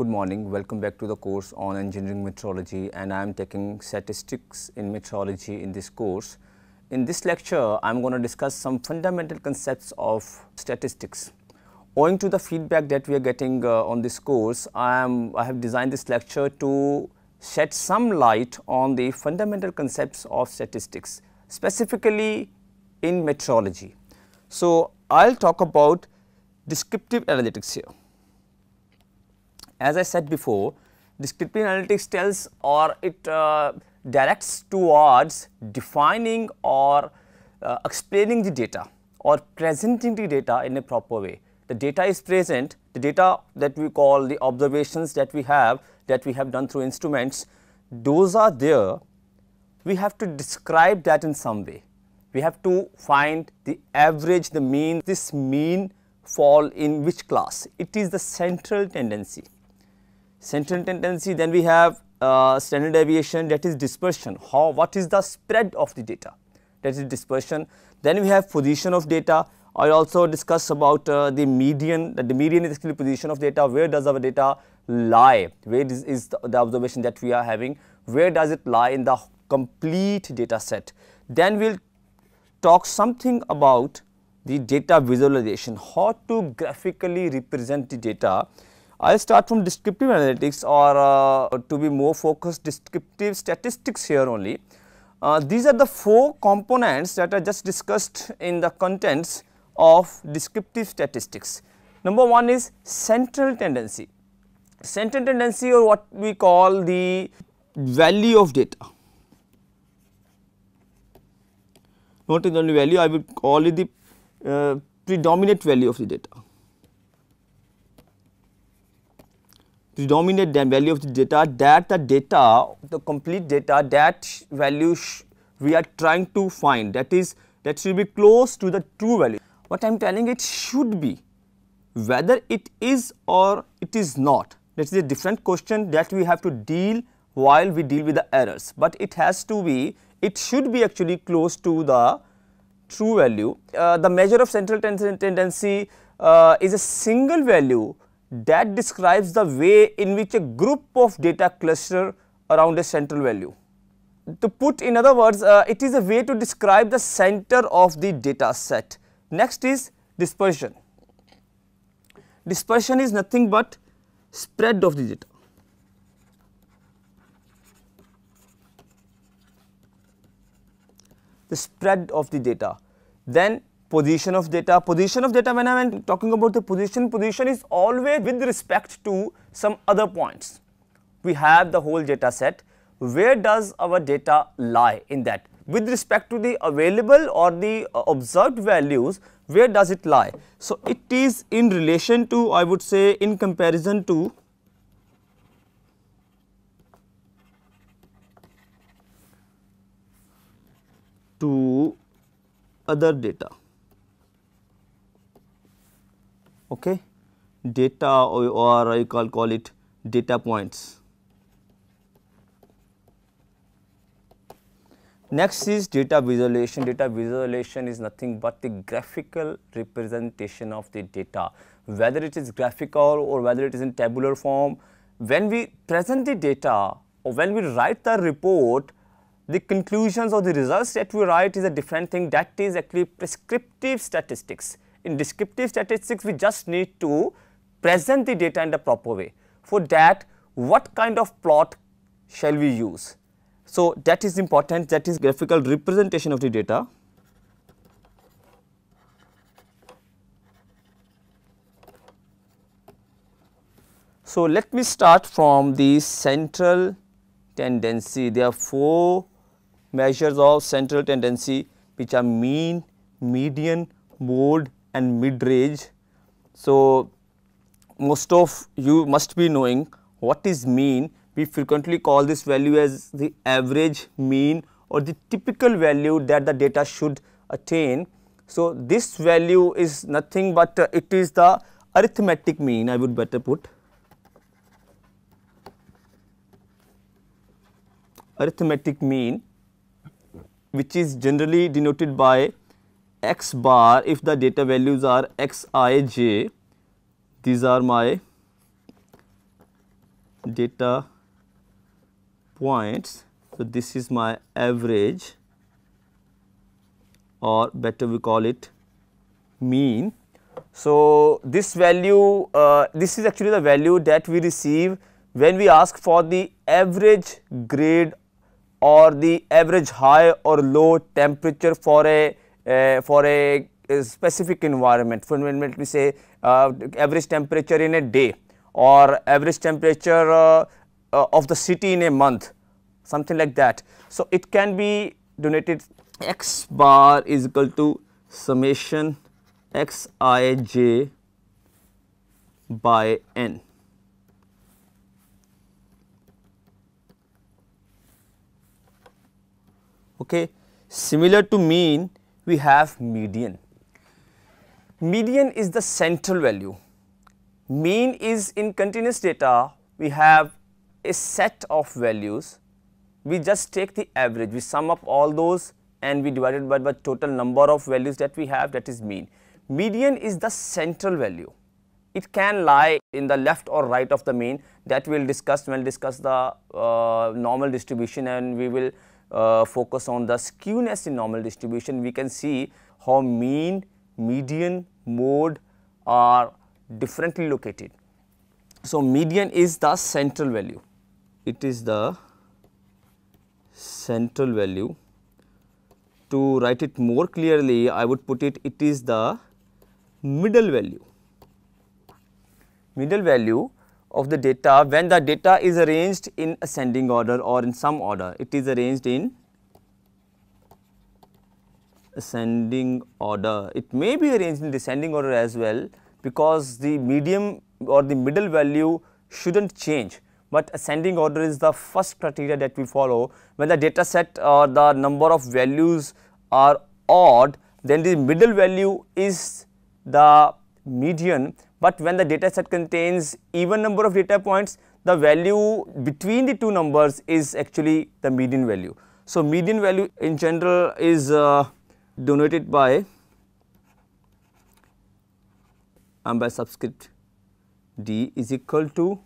morning. Welcome back to the course on engineering metrology, and I am taking statistics in metrology in this course. In this lecture, I am going to discuss some fundamental concepts of statistics. Owing to the feedback that we are getting on this course, I have designed this lecture to shed some light on the fundamental concepts of statistics, specifically in metrology. So, I will talk about descriptive analytics here. As I said before, descriptive analytics tells or it directs towards defining or explaining the data or presenting the data in a proper way. The data is present, the data that we call the observations that we have done through instruments, those are there. We have to describe that in some way. We have to find the average, the mean. This mean fall in which class? It is the central tendency. Central tendency, then we have standard deviation, that is dispersion. What is the spread of the data? That is dispersion. Then we have position of data. I also discuss about the median, that the median is actually position of data. Where does our data lie? Where is the observation that we are having? Where does it lie in the complete data set? Then we will talk something about the data visualization, how to graphically represent the data. I will start from descriptive analytics, or to be more focused, descriptive statistics here only. These are the 4 components that I just discussed in the contents of descriptive statistics. Number 1 is central tendency. Central tendency, or what we call the value of data. Not only value, I will call it the predominant value of the data. Predominant value of the data, that the complete data, that value we are trying to find, that should be close to the true value. What I am telling, it should be, whether it is or it is not, that is a different question that we have to deal while we deal with the errors, but it has to be, it should be actually close to the true value. The measure of central tendency is a single value that describes the way in which a group of data cluster around a central value. To put in other words, it is a way to describe the center of the data set. Next is dispersion. Dispersion is nothing but spread of the data. The spread of the data. Then position of data. Position of data, when I am talking about the position is always with respect to some other points. We have the whole data set. Where does our data lie in that? With respect to the available or the observed values, where does it lie? So, it is in relation to, I would say, in comparison to other data. Okay, data, or I call it data points. Next is data visualization. Data visualization is nothing but the graphical representation of the data, whether it is graphical or whether it is in tabular form. When we present the data or when we write the report, the conclusions or the results that we write is a different thing. That is actually prescriptive statistics. In descriptive statistics, we just need to present the data in the proper way. For that, what kind of plot shall we use? So, that is important, that is graphical representation of the data. So, let me start from the central tendency. There are 4 measures of central tendency, which are mean, median, mode and mid-range. So, most of you must be knowing what is mean. We frequently call this value as the average, mean, or the typical value that the data should attain. So, this value is nothing but it is the arithmetic mean, I would better put. Arithmetic mean, which is generally denoted by x bar if the data values are xij. These are my data points. So, this is my average, or better we call it mean. So, this value, this is actually the value that we receive when we ask for the average grade or the average high or low temperature for a specific environment. For when we say average temperature in a day, or average temperature of the city in a month, something like that. So, it can be denoted x bar is equal to summation xij by n. Okay. Similar to mean, we have median. Median is the central value. Mean is in continuous data, we have a set of values. We just take the average, we sum up all those and we divide it by the total number of values that we have, that is mean. Median is the central value. It can lie in the left or right of the mean, that we will discuss when we discuss the normal distribution, and we will focus on the skewness in normal distribution. We can see how mean, median, mode are differently located. So, median is the central value, it is the central value. To write it more clearly, I would put it, it is the middle value. Middle value of the data, when the data is arranged in ascending order or in some order, it is arranged in ascending order. It may be arranged in descending order as well, because the medium or the middle value should not change, but ascending order is the first criteria that we follow. When the data set or the number of values are odd, then the middle value is the median, but when the data set contains even number of data points, the value between the two numbers is actually the median value. So, median value in general is denoted by subscript d is equal to,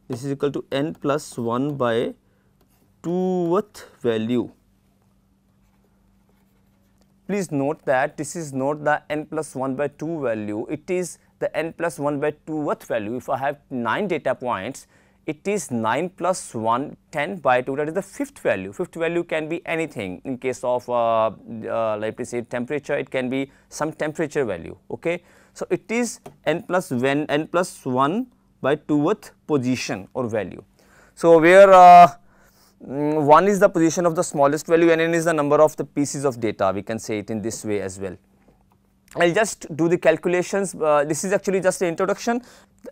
this is equal to n plus 1 by 2th value. Please note that this is not the n plus 1 by 2 value, it is the n plus 1 by 2th value. If I have 9 data points, it is 9 plus 1, 10 by 2, that is the 5th value. 5th value can be anything. In case of like we say temperature, it can be some temperature value. Okay. So, it is n plus 1 by 2th position or value. So, where 1 is the position of the smallest value and n is the number of the pieces of data, we can say it in this way as well. I will just do the calculations. This is actually just an introduction,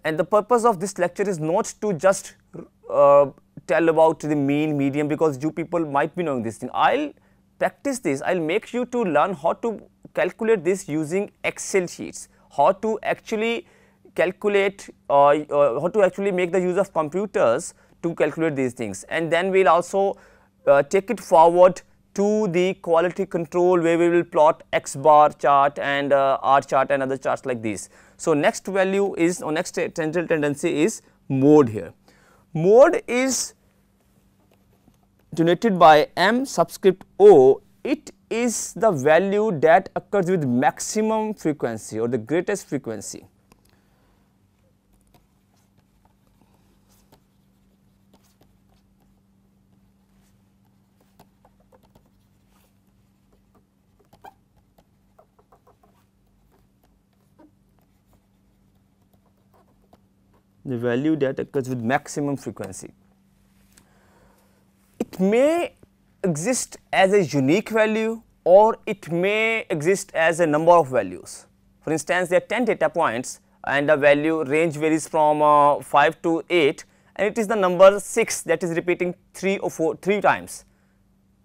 and the purpose of this lecture is not to just tell about the mean, median, because you people might be knowing this thing. I will practice this, I will make you to learn how to calculate this using Excel sheets, how to actually calculate how to actually make the use of computers to calculate these things, and then we will also take it forward to the quality control, where we will plot X bar chart and R chart and other charts like this. So, next value is, or next tangential tendency is mode here. Mode is denoted by m subscript o. It is the value that occurs with maximum frequency or the greatest frequency. The value that occurs with maximum frequency. It may exist as a unique value, or it may exist as a number of values. For instance, there are 10 data points and the value range varies from 5 to 8, and it is the number 6 that is repeating 3 times,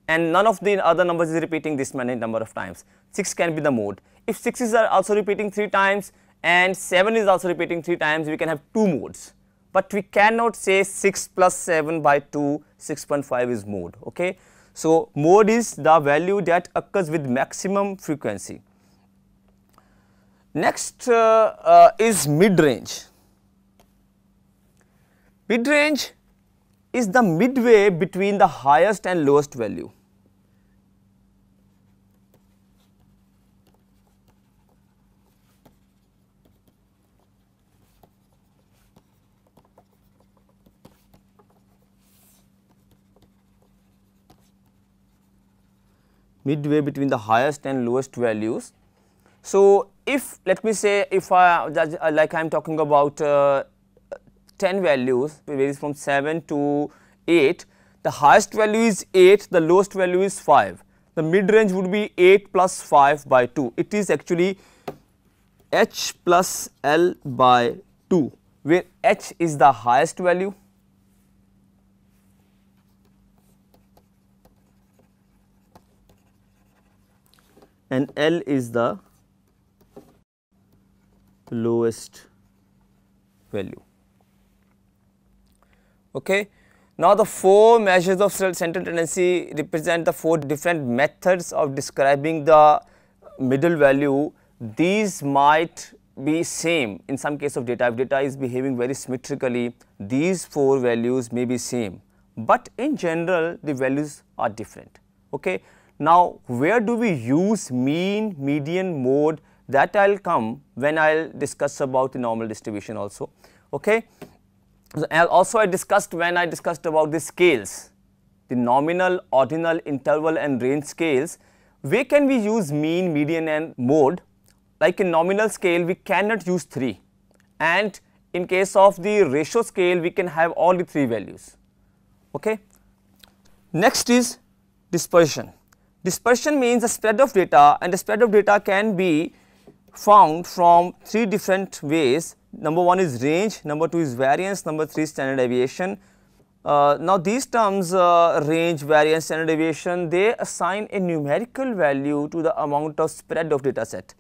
and none of the other numbers is repeating this many number of times. 6 can be the mode. If 6 is also repeating 3 times and 7 is also repeating 3 times, we can have 2 modes, but we cannot say 6 plus 7 by 2, 6.5 is mode. Okay. So, mode is the value that occurs with maximum frequency. Next is mid range. Mid range is the midway between the highest and lowest value. Midway between the highest and lowest values. So, if let me say if I like I am talking about 10 values, it varies from 7 to 8, the highest value is 8, the lowest value is 5. The mid range would be 8 plus 5 by 2. It is actually h plus L by 2, where h is the highest value and L is the lowest value. Okay. Now, the 4 measures of central tendency represent the 4 different methods of describing the middle value. These might be same in some case of data. If data is behaving very symmetrically, these 4 values may be same, but in general the values are different. Okay. Now, where do we use mean, median, mode, that I will come when I will discuss about the normal distribution also. Okay. So, also I discussed when I discussed about the scales, the nominal, ordinal, interval and range scales. Where can we use mean, median and mode? Like in nominal scale we cannot use 3, and in case of the ratio scale we can have all the 3 values. Okay. Next is dispersion. Dispersion means the spread of data, and the spread of data can be found from 3 different ways. Number 1 is range, number 2 is variance, number 3 is standard deviation. Now, these terms range, variance, standard deviation, they assign a numerical value to the amount of spread of data set.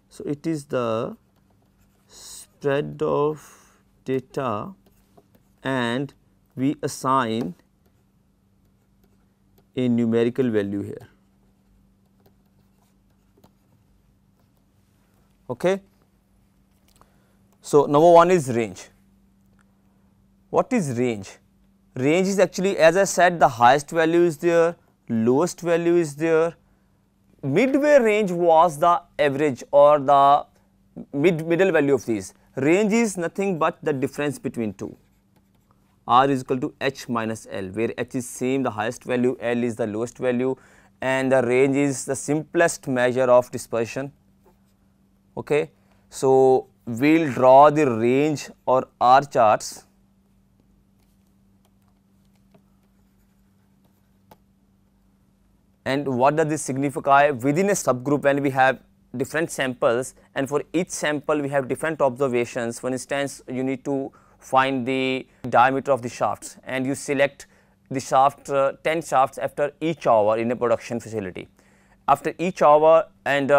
So, it is the spread of data and we assign a numerical value here. Okay. So, number 1 is range. What is range? Range is actually, as I said, the highest value is there, lowest value is there. Midway range was the average or the middle value of these. Range is nothing but the difference between 2. R is equal to h minus L, where h is same, the highest value, L is the lowest value, and the range is the simplest measure of dispersion. Okay. So, we will draw the range or R charts. And what does this signify? Within a subgroup, when we have different samples and for each sample we have different observations. For instance, you need to find the diameter of the shafts and you select the shaft 10 shafts after each hour in a production facility. After each hour and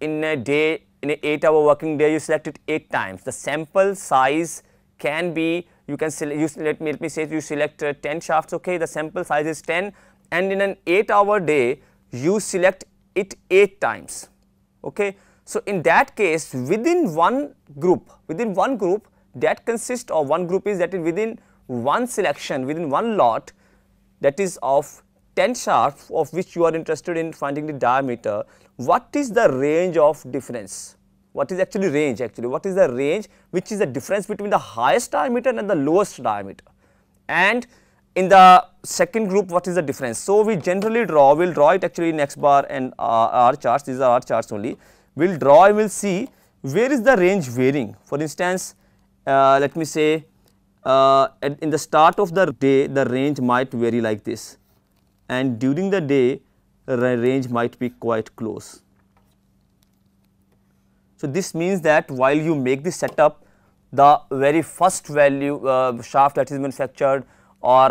in a day, in an 8-hour working day, you select it 8 times. The sample size can be, you can select, let me say you select 10 shafts, okay, the sample size is 10, and in an 8-hour day you select it 8 times. Okay. So, in that case, within one group that consists of one group is that is within one selection, within one lot, that is of 10 shafts of which you are interested in finding the diameter. What is the range of difference? What is actually range actually? What is the range which is the difference between the highest diameter and the lowest diameter? And in the second group, what is the difference? So, we generally draw, we will draw it actually in X bar and R charts, these are R charts only. We will draw and we will see where is the range varying. For instance, let me say in the start of the day, the range might vary like this, and during the day the range might be quite close. So, this means that while you make the setup, the very first value shaft that is manufactured or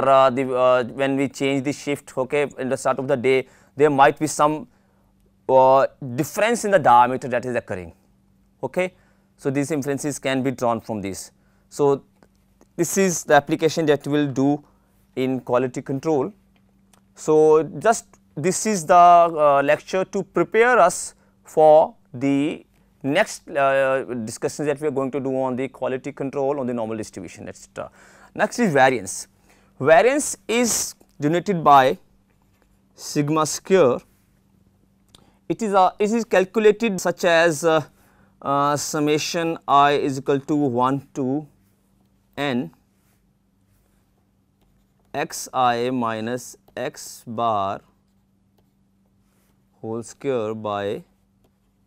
when we change the shift, okay, in the start of the day, there might be some difference in the diameter that is occurring. Okay. So, these inferences can be drawn from this. So, this is the application that we will do in quality control. So, just this is the lecture to prepare us for the Next discussions that we are going to do on the quality control, on the normal distribution, etc. Next is variance. Variance is denoted by sigma square. It is calculated such as summation I is equal to 1 to n xi minus x bar whole square by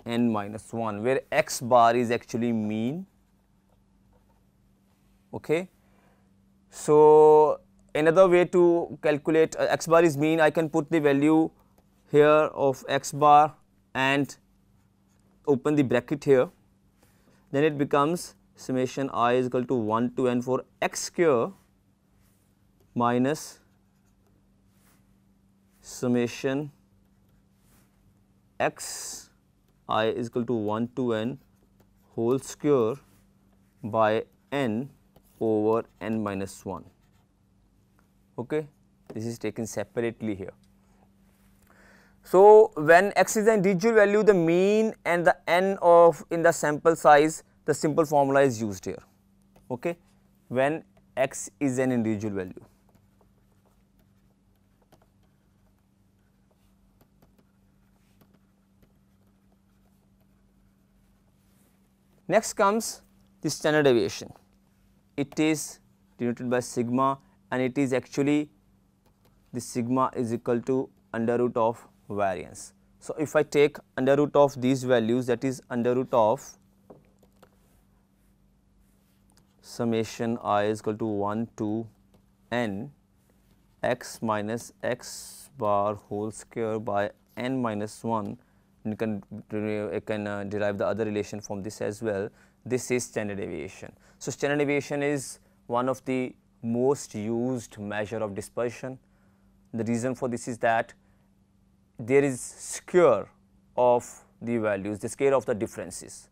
n minus 1, where x bar is actually mean. Okay. So, another way to calculate x bar is mean, I can put the value here of x bar and open the bracket here, then it becomes summation I is equal to 1 to n for x square minus summation x I is equal to 1 to n whole square by n over n minus 1. Okay. This is taken separately here. So, when x is an individual value, the mean and the n of in the sample size, the simple formula is used here. Okay. When x is an individual value. Next comes the standard deviation. It is denoted by sigma, and it is actually the sigma is equal to under root of variance. So, if I take under root of these values, that is under root of summation I is equal to 1 to n x minus x bar whole square by n minus 1, you can derive the other relation from this as well. This is standard deviation. So, standard deviation is one of the most used measure of dispersion. The reason for this is that there is square of the values, the square of the differences.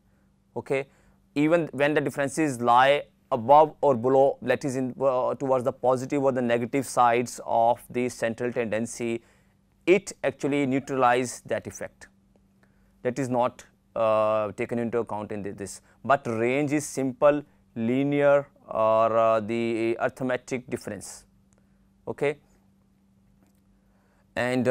Okay. Even when the differences lie above or below, that is in towards the positive or the negative sides of the central tendency, it actually neutralizes that effect. That is not taken into account in this, but range is simple, linear, or the arithmetic difference. Okay. And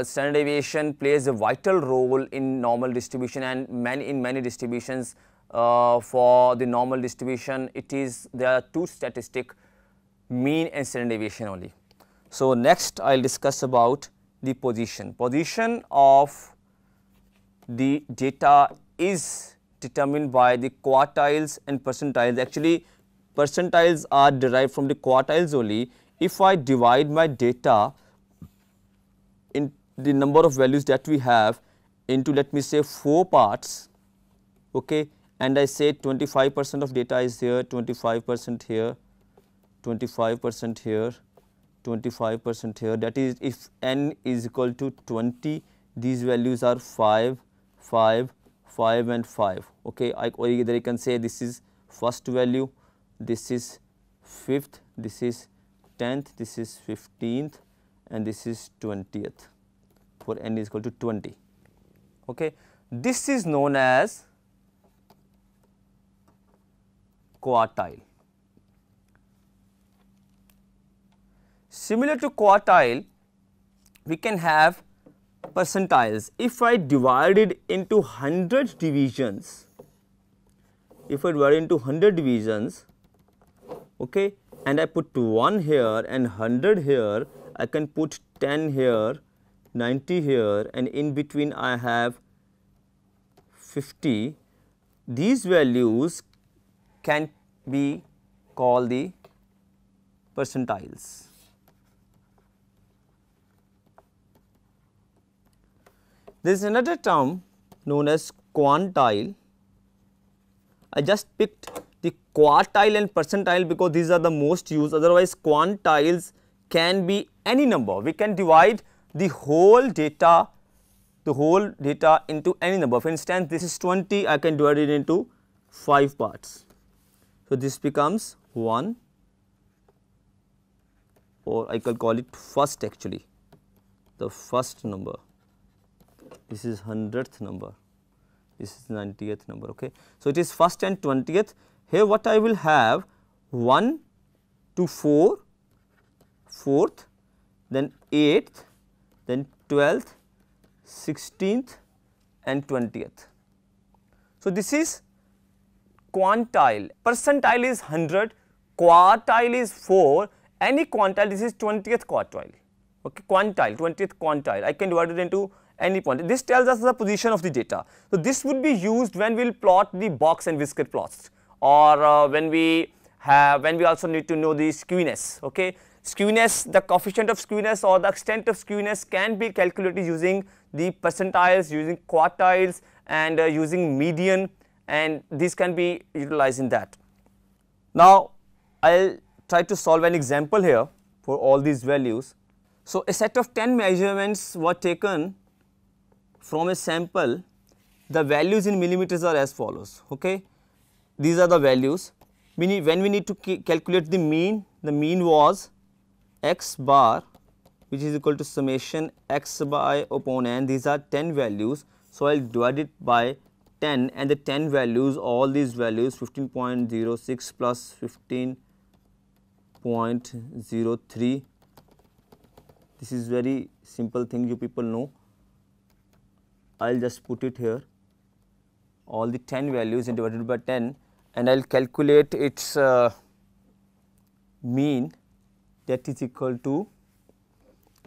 standard deviation plays a vital role in normal distribution, and in many distributions. For the normal distribution, there are two statistics, mean and standard deviation only. So, next I will discuss about the position. Position of the data is determined by the quartiles and percentiles. Actually, percentiles are derived from the quartiles only. If I divide my data in the number of values that we have into, let me say, 4 parts, okay, and I say 25% of data is here, 25% here, 25% here, 25% here, that is if n is equal to 20, these values are 5, 5, 5 and 5. Okay. Or either you can say this is first value, this is 5th, this is 10th, this is 15th and this is 20th for n is equal to 20. Okay. This is known as quartile. Similar to quartile, we can have percentiles. If I divide it into 100 divisions, okay, and I put 1 here and 100 here, I can put 10 here, 90 here, and in between I have 50. These values can be called the percentiles. There is another term known as quantile. I just picked the quartile and percentile because these are the most used, otherwise quantiles can be any number. We can divide the whole data into any number. For instance, this is 20, I can divide it into 5 parts. So, this becomes 1, or I can call it first, actually the first number. This is 100th number, this is 90th number. Okay. So, it is first and 20th. Here what I will have 1 to 4, 4th, then 8th, then 12th, 16th and 20th. So, this is quantile. Percentile is 100, quartile is 4, any quantile, this is 20th quartile. Okay, quantile, 20th quantile. I can divide it into any point. This tells us the position of the data. So, this would be used when we will plot the box and whisker plots, or when we also need to know the skewness. Okay, skewness, the coefficient of skewness or the extent of skewness can be calculated using the percentiles, using quartiles and using median, and these can be utilized in that. Now, I will try to solve an example here for all these values. So, a set of 10 measurements were taken from a sample. The values in millimeters are as follows. Okay. These are the values. When we need to calculate the mean was x bar, which is equal to summation x by upon n. These are 10 values. So, I will divide it by 10, and the 10 values, all these values 15.06 plus 15.03. This is very simple thing, you people know. I will just put it here, all the 10 values and divided by 10, and I will calculate its mean, that is equal to,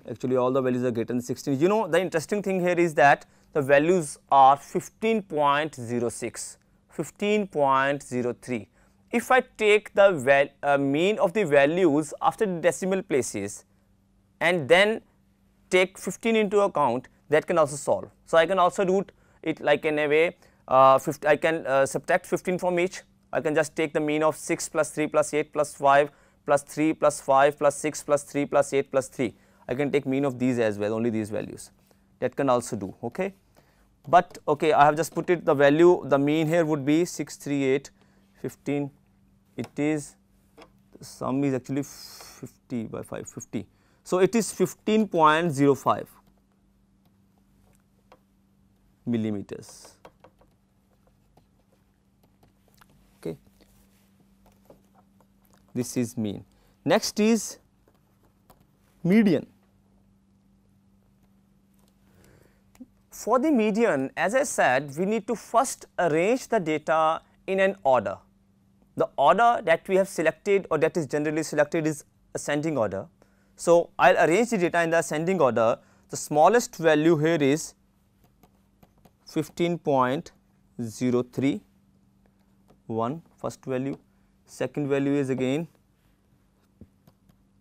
actually all the values are greater than 16. You know, the interesting thing here is that the values are 15.06, 15.03. If I take the mean of the values after the decimal places and then take 15 into account, that can also solve. So, I can also do it like in a way, I can subtract 15 from each. I can just take the mean of 6 plus 3 plus 8 plus 5 plus 3 plus 5 plus 6 plus 3 plus 8 plus 3. I can take mean of these as well, only these values. That can also do. Okay. But okay, I have just put it, the value, the mean here would be 638, 15. It is, the sum is actually 50 by 5, 50. So, it is 15.05 millimeters. Okay. This is mean. Next is median. For the median, as I said, we need to first arrange the data in an order. The order that we have selected, or that is generally selected, is ascending order. So, I will arrange the data in the ascending order. The smallest value here is 15.03, first value. Second value is again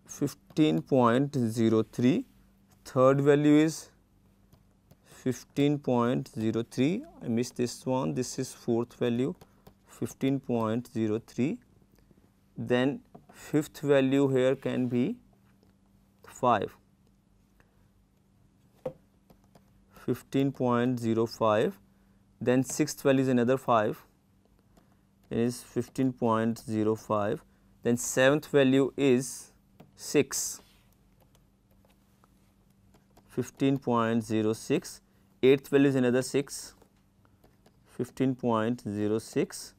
15.03. Third value is 15.03. I missed this one. This is fourth value, 15.03. Then fifth value here can be 5, 15.05. Then sixth value is another 5, is 15.05. Then seventh value is 6, 15.06. Eighth value is another 6, 15.06,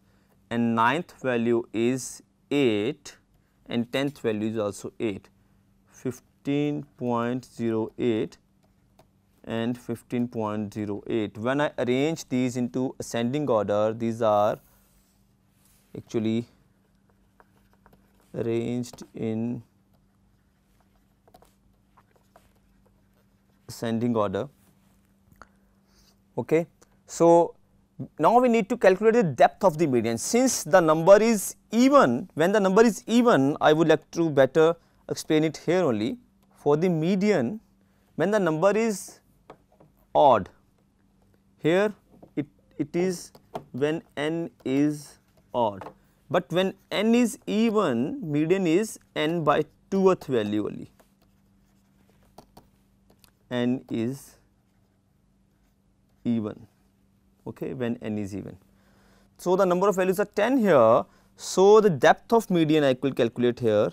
and ninth value is 8, and 10th value is also 8, 15.08 and 15.08. When I arrange these into ascending order, these are actually arranged in ascending order. Okay. So, now we need to calculate the depth of the median. Since the number is even, when the number is even, I would like to better explain it here only. For the median, when the number is odd, here it is when n is odd, but when n is even, median is n by 2th value only, n is even, okay, when n is even. So, the number of values are 10 here. So, the depth of median I will calculate here,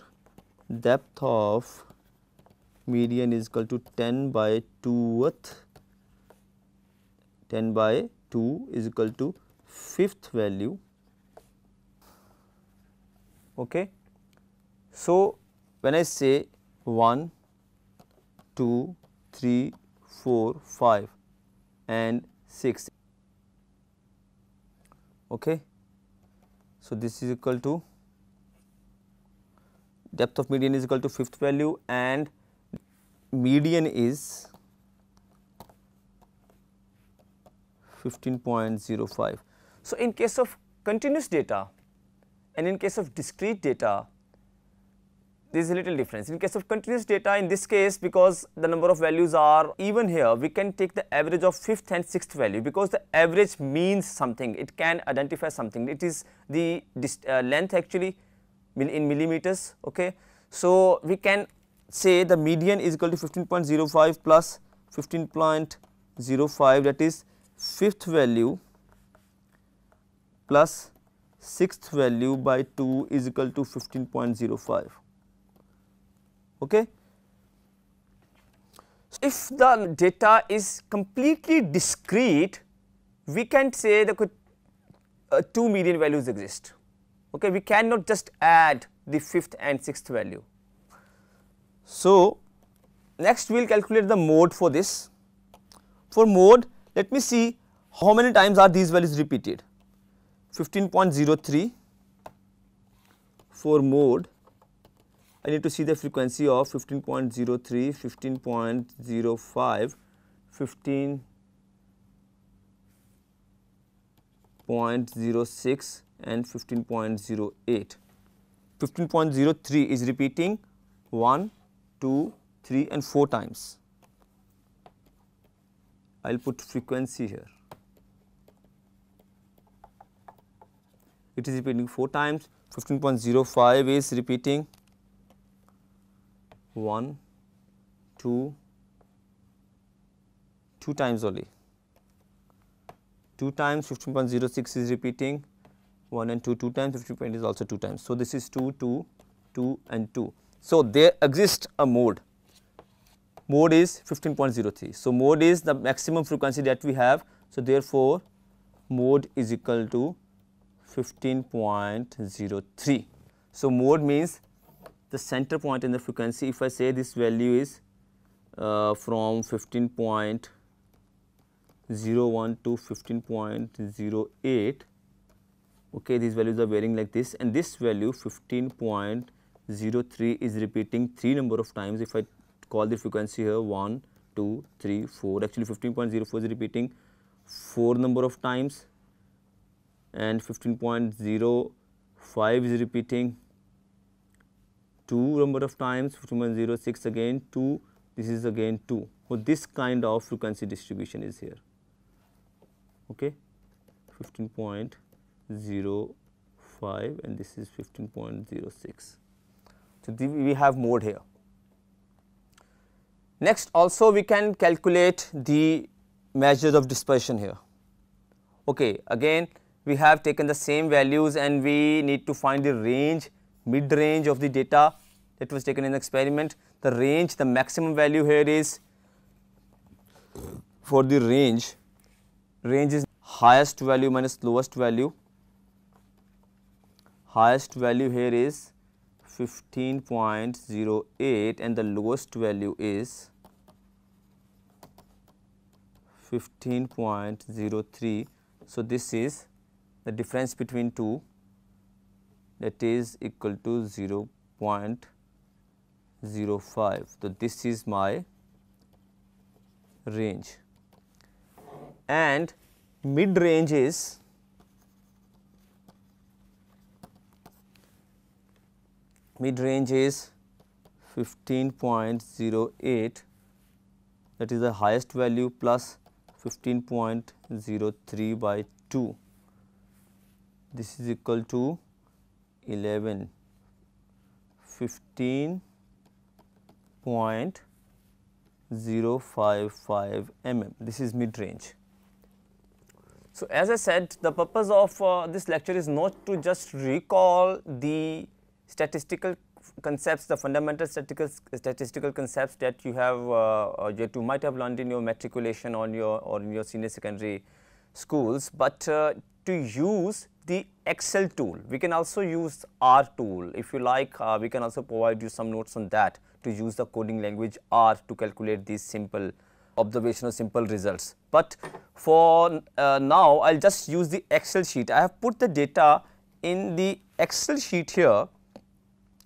depth of median is equal to 10 by 2th, 10 by 2 is equal to fifth value. Okay. So, when I say 1, 2, 3, 4, 5 and 6. Okay. So, this is equal to depth of median is equal to fifth value and median is 15.05. So, in case of continuous data and in case of discrete data, there is a little difference. In case of continuous data, in this case, because the number of values are even here, we can take the average of fifth and sixth value, because the average means something, it can identify something, it is the length actually in millimeters. Okay. So, we can say the median is equal to 15.05 plus 15.05, that is fifth value plus sixth value by 2 is equal to 15.05. Okay. So, if the data is completely discrete, we can say that two median values exist. Okay. We cannot just add the fifth and sixth value. So, next we will calculate the mode for this. For mode, let me see how many times are these values repeated. 15.03 for mode. I need to see the frequency of 15.03, 15.05, 15.06 and 15.08. 15.03 is repeating 1, 2, 3 and 4 times. I will put frequency here. It is repeating 4 times. 15.05 is repeating 1, 2 times only. 2 times. 15.06 is repeating 1 and 2 times. 15 is also 2 times. So, this is 2, 2, 2 and 2. So, there exists a mode. Mode is 15.03. So, mode is the maximum frequency that we have. So, therefore, mode is equal to 15.03. So, mode means the center point in the frequency. If I say this value is from 15.01 to 15.08, okay, these values are varying like this, and this value 15.03 is repeating 3 number of times. If I call the frequency here 1, 2, 3, 4, actually 15.04 is repeating 4 number of times, and 15.05 is repeating 2 number of times, 15.06 again 2, this is again 2. So, this kind of frequency distribution is here. Okay. 15.05 and this is 15.06. So, we have mode here. Next, also we can calculate the measures of dispersion here. Okay. Again, we have taken the same values and we need to find the range, mid range of the data that was taken in the experiment. The range, the maximum value here is, for the range is highest value minus lowest value. Highest value here is 15.08 and the lowest value is 15.03. So, this is the difference between two, that is equal to 0.05. So, this is my range, and mid range is mid range is 15.08, that is the highest value, plus 15.03 by 2. This is equal to 11, 15.055 mm. This is mid range. So, as I said, the purpose of this lecture is not to just recall the statistical concepts, the fundamental statistical concepts that you have that you might have learned in your matriculation or in your senior secondary schools, but to use the Excel tool. We can also use R tool. If you like, we can also provide you some notes on that, to use the coding language R to calculate these simple observation or simple results. But for now, I will just use the Excel sheet. I have put the data in the Excel sheet here.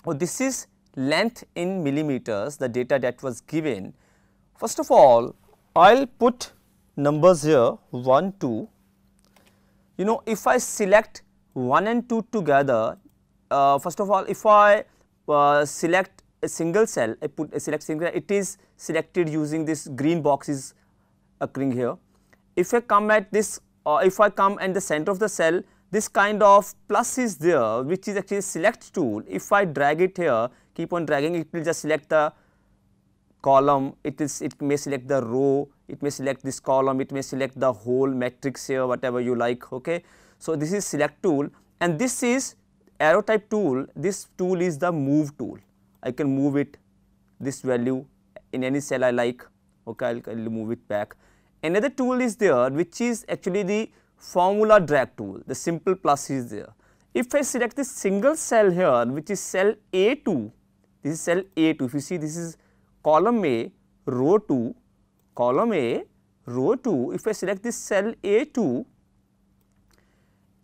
Oh, this is length in millimeters, the data that was given. First of all, I will put numbers here 1, 2. You know, if I select 1 and 2 together, first of all, if I select a single cell, select single, it is selected using this green box is occurring here. If I come at this, if I come at the center of the cell, this kind of plus is there, which is actually select tool. If I drag it here, keep on dragging, it will just select the column, it may select the row, it may select this column, it may select the whole matrix here, whatever you like. Okay. So, this is select tool, and this is arrow type tool. This tool is the move tool. I can move it, this value in any cell I like. Okay, I will move it back. Another tool is there, which is actually the formula drag tool. The simple plus is there. If I select this single cell here, which is cell A2, this is cell A2. If you see, this is column A, row 2, column A, row 2. If I select this cell A2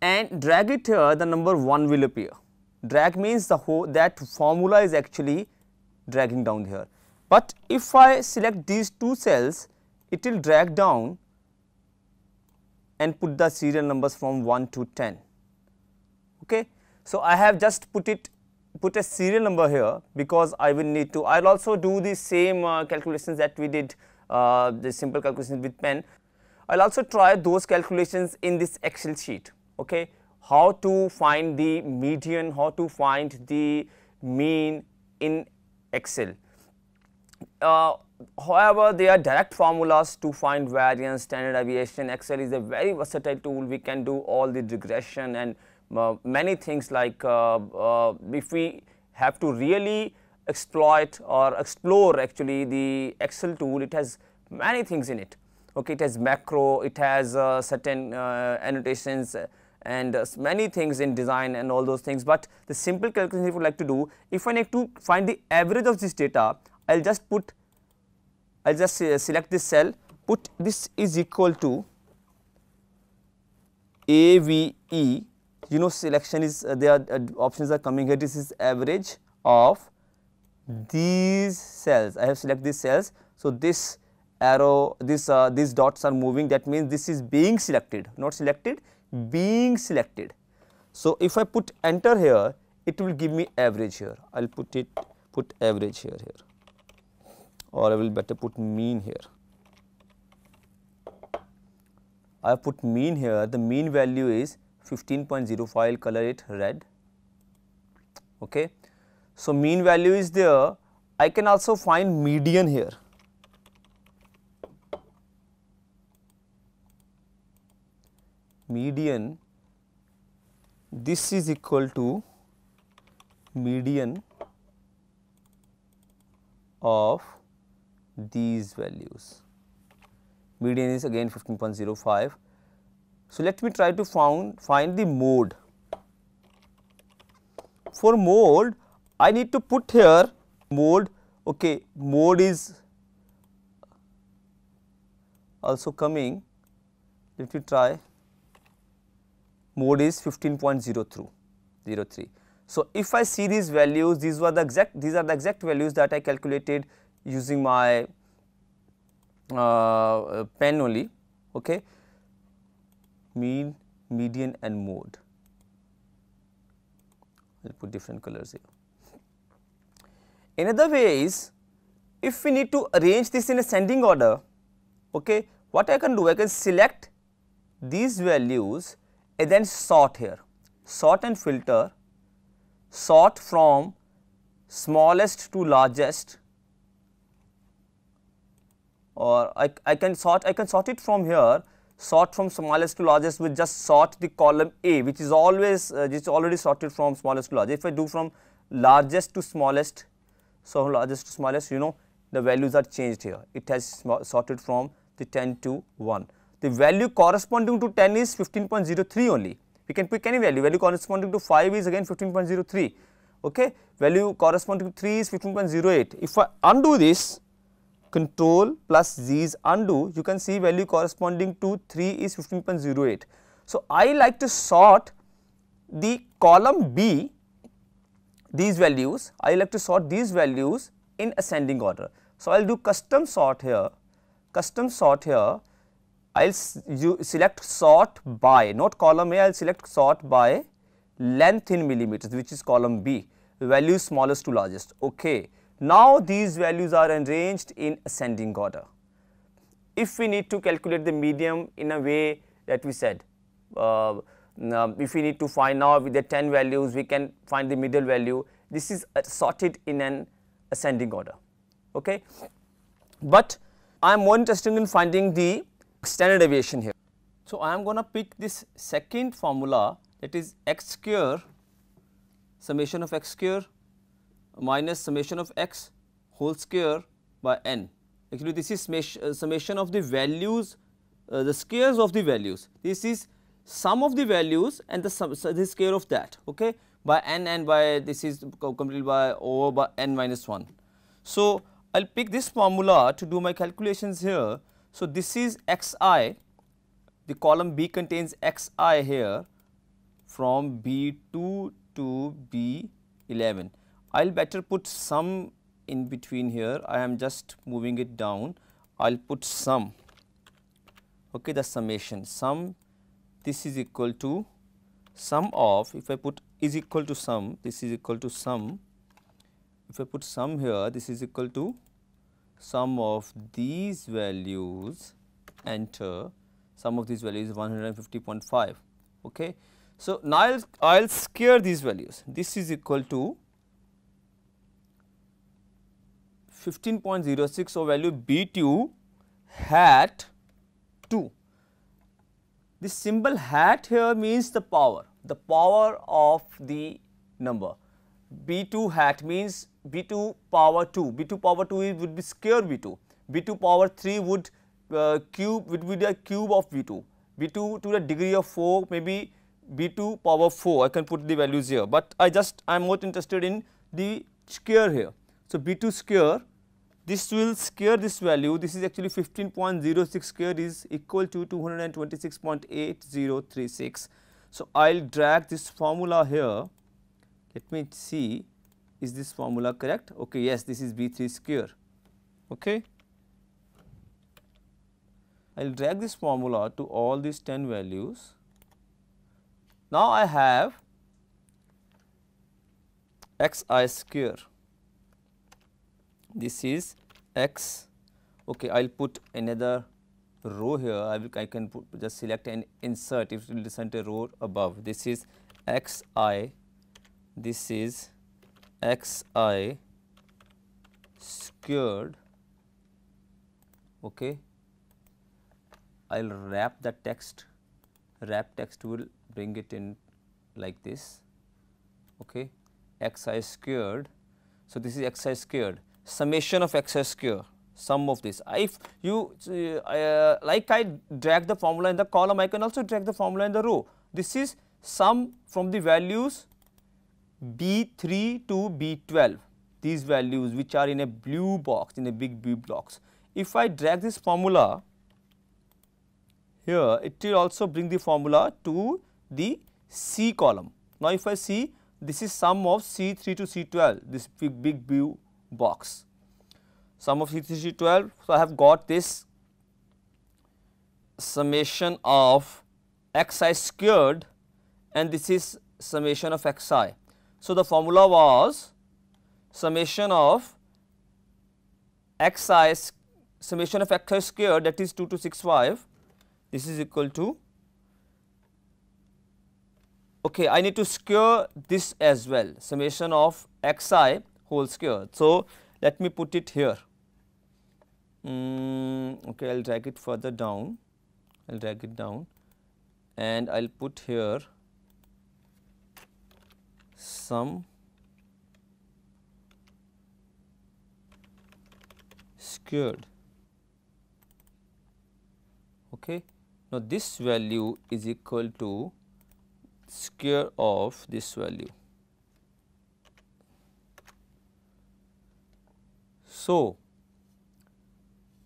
and drag it here, the number 1 will appear. Drag means the whole, that formula is actually dragging down here. But if I select these two cells, it will drag down and put the serial numbers from 1 to 10. Okay. So, I have just put a serial number here, because I will need to, I will also do the same calculations that we did, the simple calculations with pen. I will also try those calculations in this Excel sheet. Okay. How to find the median, how to find the mean in Excel. However, there are direct formulas to find variance, standard deviation. Excel is a very versatile tool. We can do all the regression and many things, like if we have to really exploit or explore actually the Excel tool, it has many things in it. Okay, it has macro, it has certain annotations and many things in design and all those things. But the simple calculation if you would like to do, if I need to find the average of this data, I will just put, I will just select this cell, put this is equal to AVE. You know, selection is there, options are coming here. This is average of these cells. I have selected these cells. So, this arrow, these dots are moving, that means this is being selected, not selected, being selected. So, if I put enter here, it will give me average here. I will put average here, or I will better put mean here. I have put mean here, the mean value is 15.05, I will color it red. Okay. So, mean value is there. I can also find median here. Median, this is equal to median of these values. Median is again 15.05. So, let me try to find the mode. For mode, I need to put here mode. Okay, mode is also coming. Let me try. Mode is 15.03. So, if I see these values, these are the exact values that I calculated using my pen only. Okay. Mean, median and mode. I will put different colors here. Another way is, if we need to arrange this in ascending order, okay, what I can do, I can select these values and then sort here, sort and filter, sort from smallest to largest, or I can sort it from here, sort from smallest to largest with just sort the column A, which is always already sorted from smallest to largest. If I do from largest to smallest, so largest to smallest, you know, the values are changed here. It has sorted from the 10 to 1. the value corresponding to 10 is 15.03 only. We can pick any value, value corresponding to 5 is again 15.03, okay. Value corresponding to 3 is 15.08. If I undo this, control plus Z is undo, you can see value corresponding to 3 is 15.08. So, I like to sort the column B, these values, I like to sort these values in ascending order. So, I will do custom sort here, I will select sort by, not column A, I will select sort by length in millimeters, which is column B, value smallest to largest, okay. Now, these values are arranged in ascending order. If we need to calculate the medium in a way that we said, if we need to find now with the 10 values, we can find the middle value. This is sorted in an ascending order, okay. But I am more interested in finding the standard deviation here. So, I am going to pick this second formula, that is x square, summation of x square minus summation of x whole square by n. Actually, this is summation of the values, the squares of the values. This is sum of the values and the square of that, okay, by n and by this is completed by over by n minus 1. So, I will pick this formula to do my calculations here. So, this is xi, the column B contains xi here from B2 to B11. I will better put sum in between here, I am just moving it down, I will put sum, okay, the summation, sum, this is equal to sum of, if I put is equal to sum, this is equal to sum, if I put sum here, this is equal to sum of these values, enter, sum of these values is 150.5, okay. So, now I will square these values, this is equal to 15.06, so value B2 hat 2. This symbol hat here means the power of the number. B2 hat means B2 power 2, B2 power 2 would be square B2, B2 power 3 would be the cube of B2, B2 to the degree of 4 maybe B2 power 4, I can put the values here, but I am more interested in the square here. So, B2 square, this will square this value, this is actually 15.06 square is equal to 226.8036. So, I will drag this formula here, let me see is this formula correct, okay, yes, this is B3 square, okay. I will drag this formula to all these 10 values. Now, I have xi square, this is x, okay, I will put another row here, I can just select and insert, it will insert a row above, this is xi, this is xi squared, okay. I will wrap the text, wrap text will bring it in like this, okay, xi squared. So, this is xi squared, summation of xi square, sum of this. If you like I drag the formula in the column, I can also drag the formula in the row. This is sum from the values B3 to B12, these values which are in a blue box, in a big blue box. If I drag this formula here, it will also bring the formula to the C column. Now, if I see this is sum of C3 to C12, this big blue box, sum of C3 to C12. So, I have got this summation of xi squared and this is summation of xi. So, the formula was summation of xi squared, that is 2265, this is equal to, okay, I need to square this as well, summation of xi whole square. So, let me put it here, okay, I will drag it further down, I will drag it down and I will put here sum squared, okay, Now, this value is equal to square of this value. So,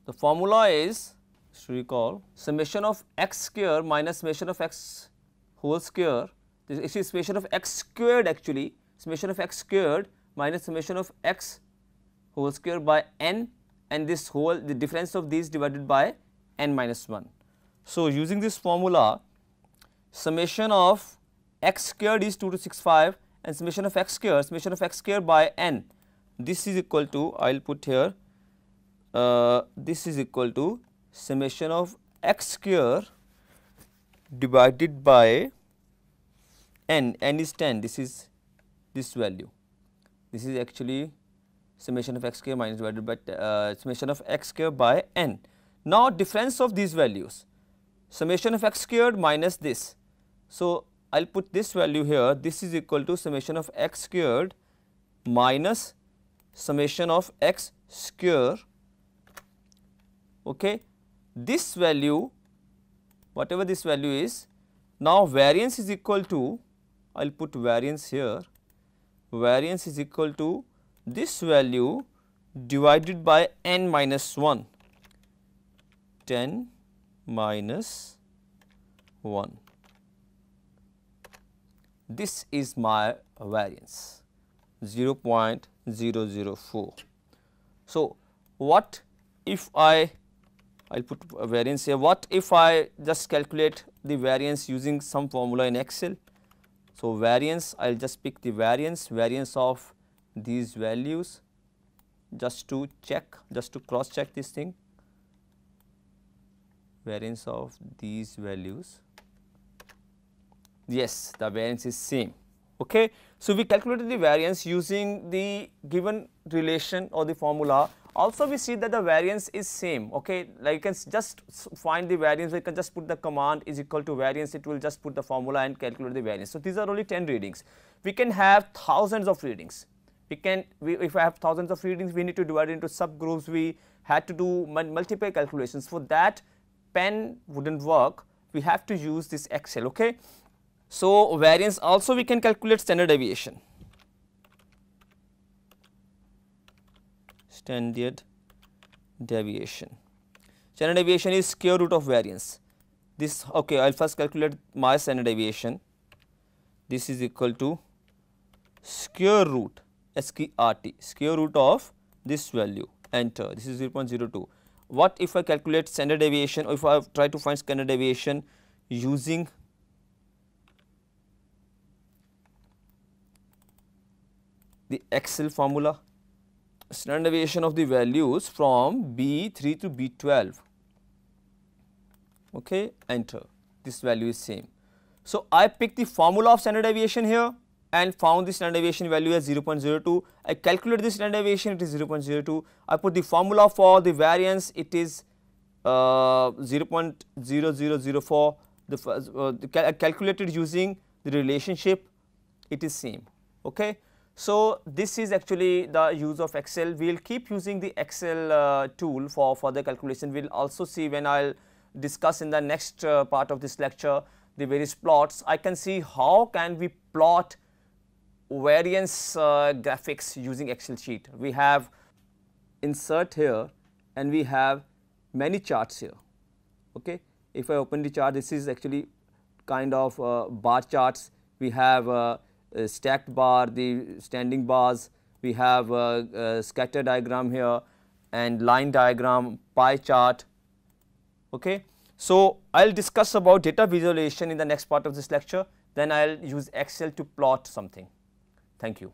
the formula is, to recall, summation of x square minus summation of x whole square. This is summation of x squared actually, summation of x squared minus summation of x whole square by n, and this whole, the difference of these divided by n minus 1. So, using this formula, summation of x squared is 2265 and summation of x square by n, this is equal to, I will put here, this is equal to summation of x square divided by n is 10, this is this value, this is actually summation of x square minus divided by summation of x square by n. Now, difference of these values, summation of x squared minus this. So, I will put this value here, this is equal to summation of x squared minus summation of x square. Okay. This value, whatever this value is, now variance is equal to, I will put variance here, variance is equal to this value divided by n minus 1, 10 minus 1. This is my variance 0.004. So, what if I will put a variance here, what if I just calculate the variance using some formula in Excel. So, variance, I will just pick the variance of these values just to check, just to cross check this thing, variance of these values. Yes, the variance is same. Okay. So, we calculated the variance using the given relation or the formula. Also, we see that the variance is same. Okay. Like you can just find the variance, we can just put the command is equal to variance, it will just put the formula and calculate the variance. So, these are only 10 readings. We can have thousands of readings. If I have thousands of readings, we need to divide it into subgroups. We had to do multiple calculations. For that, pen wouldn't work. We have to use this Excel. Okay. So, variance also we can calculate standard deviation. Standard deviation. Standard deviation is square root of variance. This, okay, I will first calculate my standard deviation. This is equal to square root, SQRT, square root of this value, enter, this is 0.02. What if I calculate standard deviation, or if I try to find standard deviation using the Excel formula, standard deviation of the values from B3 to B12, okay, enter, this value is same. So, I pick the formula of standard deviation here and found the standard deviation value as 0.02. I calculate the standard deviation, it is 0.02. I put the formula for the variance, it is 0.0004. I calculated using the relationship, it is same. Okay. So, this is actually the use of Excel. We will keep using the Excel tool for further calculation. We will also see when I will discuss in the next part of this lecture the various plots. I can see how can we plot variance graphics using Excel sheet. We have insert here and we have many charts here. Okay. If I open the chart, this is actually kind of bar charts. We have stacked bar, the standing bars, we have scatter diagram here and line diagram, pie chart. Okay. So, I will discuss about data visualization in the next part of this lecture, then I will use Excel to plot something. Thank you.